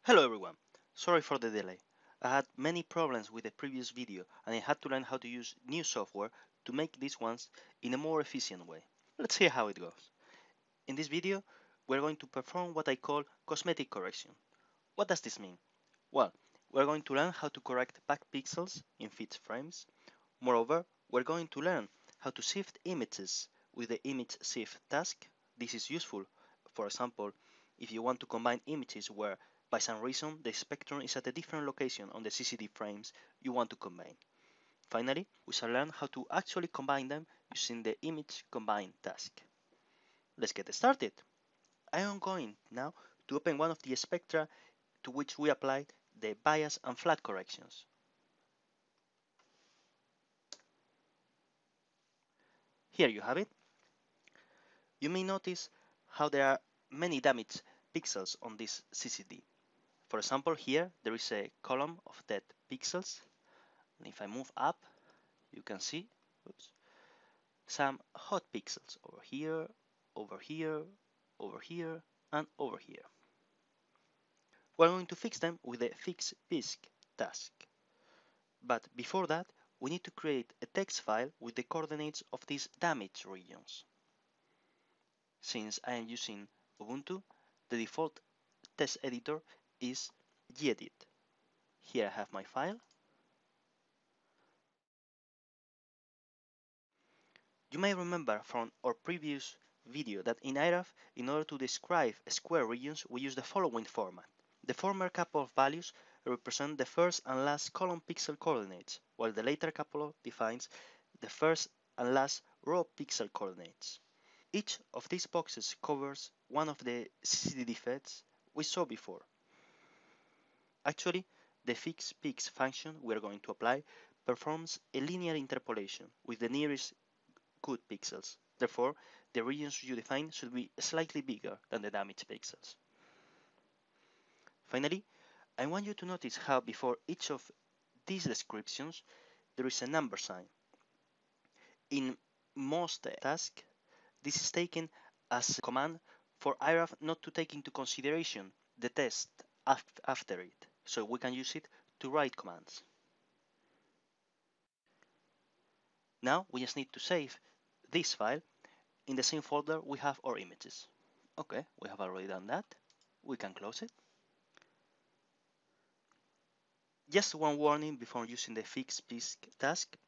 Hello everyone, sorry for the delay. I had many problems with the previous video and I had to learn how to use new software to make these ones in a more efficient way. Let's see how it goes. In this video, we're going to perform what I call cosmetic correction. What does this mean? Well, we're going to learn how to correct back pixels in fit frames. Moreover, we're going to learn how to shift images with the image shift task. This is useful, for example, if you want to combine images where by some reason the spectrum is at a different location on the CCD frames you want to combine. Finally, we shall learn how to actually combine them using the image combine task. Let's get started. I am going now to open one of the spectra to which we applied the bias and flat corrections. Here you have it. You may notice how there are many damaged pixels on this CCD. For example, here there is a column of dead pixels. And if I move up, you can see some hot pixels over here, over here, over here, and over here. We're going to fix them with the fix pisk task. But before that, we need to create a text file with the coordinates of these damaged regions. Since I am using Ubuntu, the default text editor is gedit. Here I have my file. You may remember from our previous video that in IRAF, in order to describe square regions, we use the following format. The former couple of values represent the first and last column pixel coordinates, while the later couple defines the first and last row pixel coordinates. Each of these boxes covers one of the CCD defects we saw before. Actually, the fixPix function we are going to apply performs a linear interpolation with the nearest good pixels. Therefore, the regions you define should be slightly bigger than the damaged pixels. Finally, I want you to notice how before each of these descriptions there is a number sign. In most tasks, this is taken as a command for IRAF not to take into consideration the test after it, so we can use it to write commands. Now we just need to save this file in the same folder we have our images. Okay, we have already done that. We can close it. Just one warning before using the fixPix task.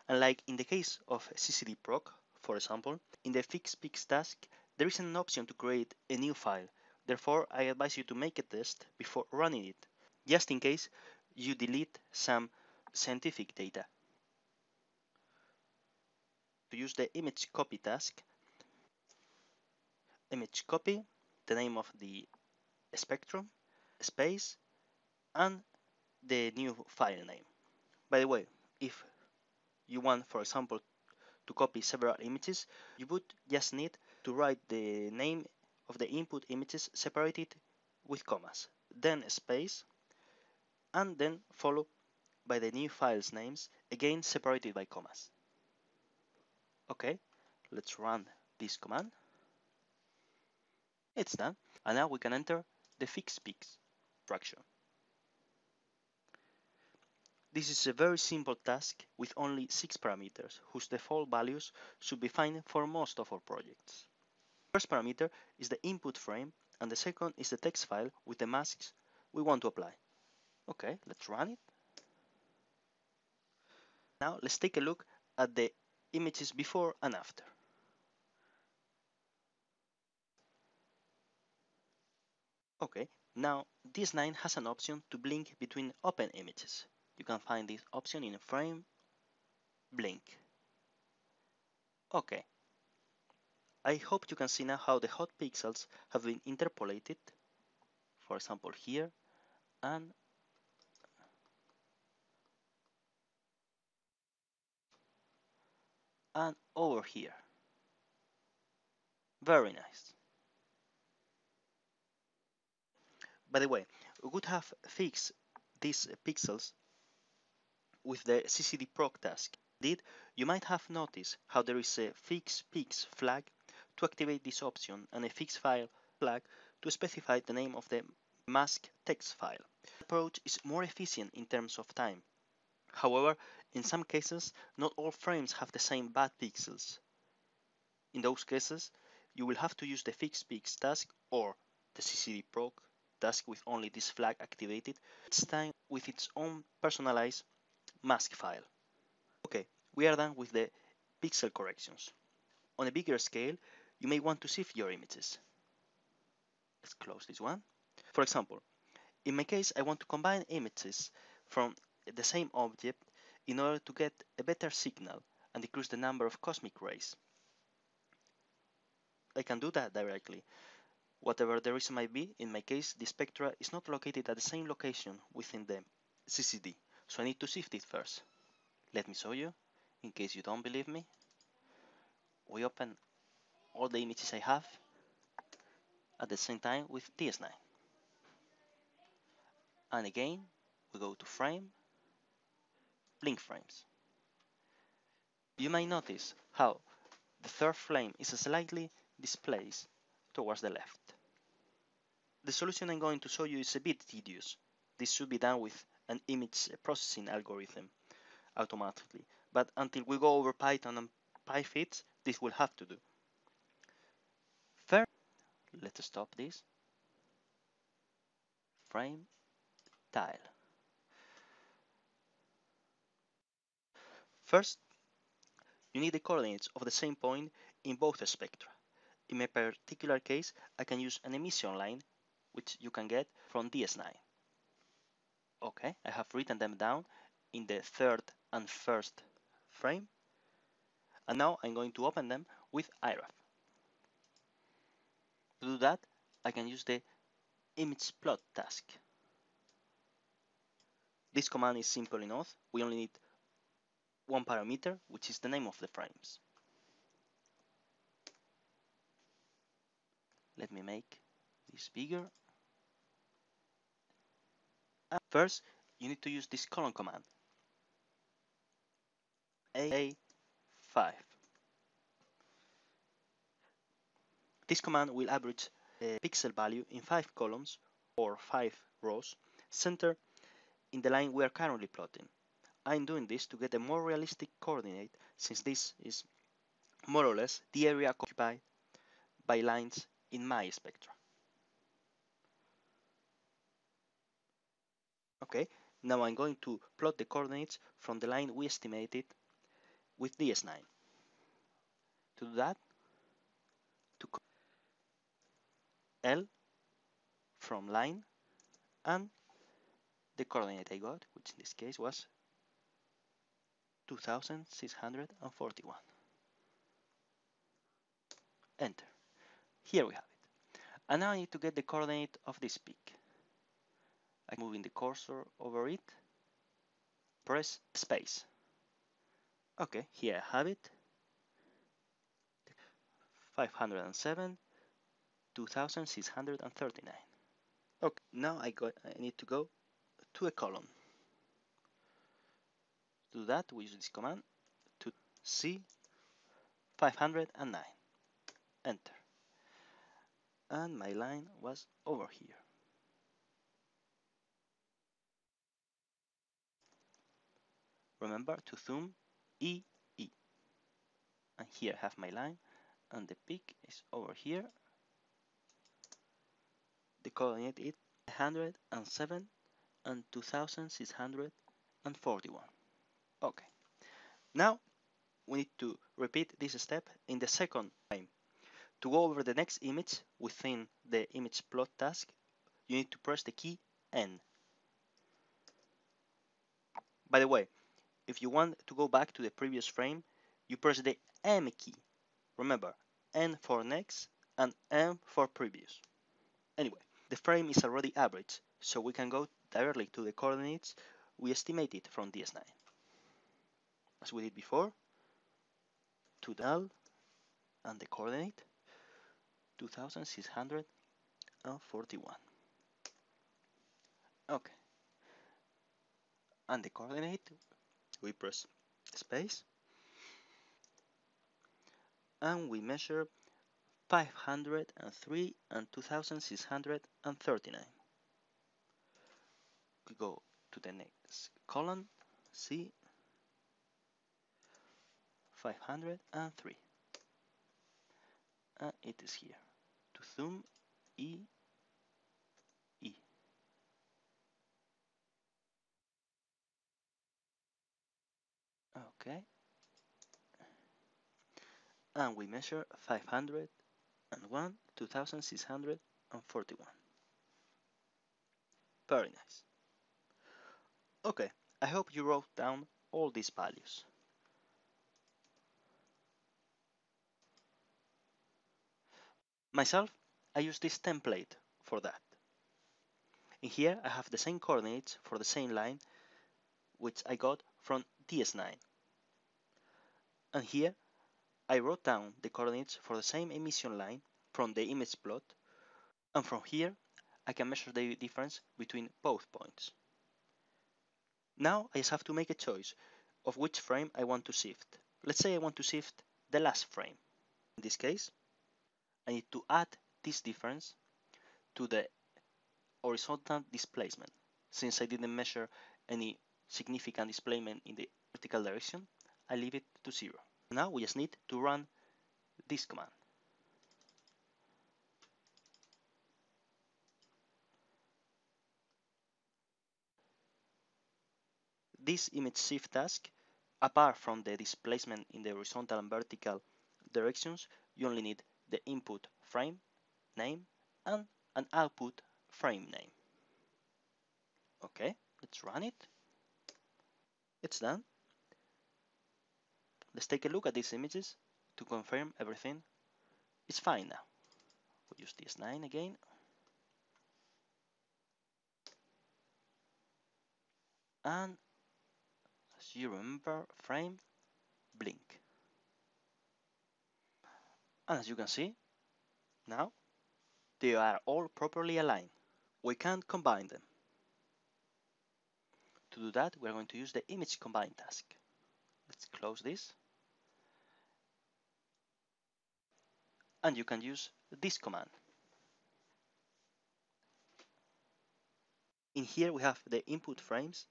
Unlike in the case of CCD proc, for example, in the fixPix task, there is an option to create a new file. Therefore, I advise you to make a test before running it, just in case you delete some scientific data. To use the image copy task, image copy, the name of the spectrum, space, and the new file name. By the way, if you want, for example, to copy several images, you would just need to write the name of the input images separated with commas, then a space, and then followed by the new files names, again separated by commas. Okay, let's run this command. It's done, and now we can enter the fixPix structure. This is a very simple task with only 6 parameters, whose default values should be fine for most of our projects. The first parameter is the input frame, and the second is the text file with the masks we want to apply. Okay, let's run it. Now let's take a look at the images before and after. Okay, now this line has an option to blink between open images. You can find this option in Frame, Blink. Okay. I hope you can see now how the hot pixels have been interpolated, for example here, and over here. Very nice. By the way, we could have fixed these pixels with the CCD proc task. Indeed, you might have noticed how there is a fix pix flag to activate this option and a fix file flag to specify the name of the mask text file. The approach is more efficient in terms of time. However, in some cases, not all frames have the same bad pixels. In those cases, you will have to use the fixed pix task or the ccd proc task with only this flag activated, each time with its own personalized mask file. Okay, we are done with the pixel corrections. On a bigger scale, you may want to sift your images. Let's close this one. For example, in my case, I want to combine images from the same object in order to get a better signal and decrease the number of cosmic rays. I can do that directly. Whatever the reason might be, in my case, the spectra is not located at the same location within the CCD, so I need to sift it first. Let me show you, in case you don't believe me. We open all the images I have at the same time with DS9. And again, we go to Frame, Blink Frames. You may notice how the third frame is slightly displaced towards the left. The solution I'm going to show you is a bit tedious. This should be done with an image processing algorithm automatically, but until we go over Python and PyFits, this will have to do. First, let's stop this. Frame, tile. First, you need the coordinates of the same point in both spectra. In my particular case, I can use an emission line, which you can get from DS9. Okay, I have written them down in the third and first frame, and now I'm going to open them with IRAF. To do that, I can use the image plot task. This command is simple enough. We only need one parameter, which is the name of the frames. Let me make this bigger. First, you need to use this colon command, A5. This command will average a pixel value in 5 columns or 5 rows, centered in the line we are currently plotting. I'm doing this to get a more realistic coordinate, since this is more or less the area occupied by lines in my spectra. Okay, now I'm going to plot the coordinates from the line we estimated with DS9. To do that, to L from line and the coordinate I got, which in this case was 2641. Enter. Here we have it. And now I need to get the coordinate of this peak. I'm moving the cursor over it, press space. Okay, here I have it. 507, 2639. Okay, now I need to go to a column. To do that, we use this command to C 509. Enter. And my line was over here. Remember to zoom E. And here I have my line, and the peak is over here. The coordinate is 107 and 2641. Okay. Now we need to repeat this step in the second frame. To go over the next image within the image plot task, you need to press the key N. By the way, if you want to go back to the previous frame, you press the M key. Remember, N for next and M for previous. Anyway, the frame is already averaged, so we can go directly to the coordinates we estimated from DS9. As we did before, to the L and the coordinate 2641. Okay. And the coordinate, we press space and we measure 503 and 2639. We go to the next column, C 503, and it is here. To zoom, E, E. Okay, and we measure 501, 2641. Very nice. Okay, I hope you wrote down all these values. Myself, I use this template for that. In here I have the same coordinates for the same line, which I got from DS9. And here I wrote down the coordinates for the same emission line from the image plot, and from here I can measure the difference between both points. Now I just have to make a choice of which frame I want to shift. Let's say I want to shift the last frame. In this case, I need to add this difference to the horizontal displacement. Since I didn't measure any significant displacement in the vertical direction, I leave it to 0. Now we just need to run this command. This image shift task, apart from the displacement in the horizontal and vertical directions, you only need the input frame name and an output frame name. Okay, let's run it. It's done. Let's take a look at these images to confirm everything is fine now. We'll use DS9 again. And as you remember, frame, blink. And as you can see, now they are all properly aligned. We can combine them. To do that, we're going to use the image combine task. Let's close this. And you can use this command. In here we have the input frames,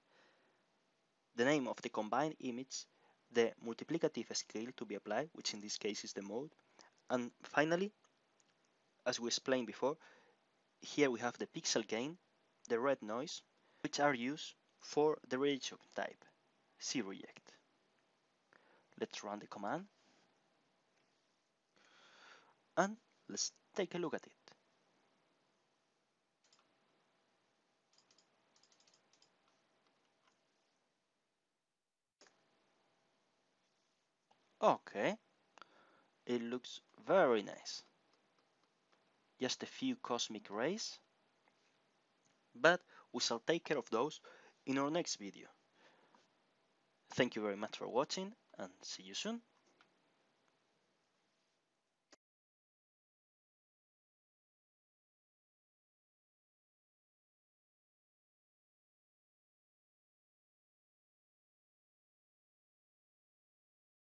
the name of the combined image, the multiplicative scale to be applied, which in this case is the mode, and finally, as we explained before, here we have the pixel gain, the red noise, which are used for the rejection type, C-reject. Let's run the command and let's take a look at it. Okay, it looks very nice. Just a few cosmic rays, but we shall take care of those in our next video. Thank you very much for watching and see you soon.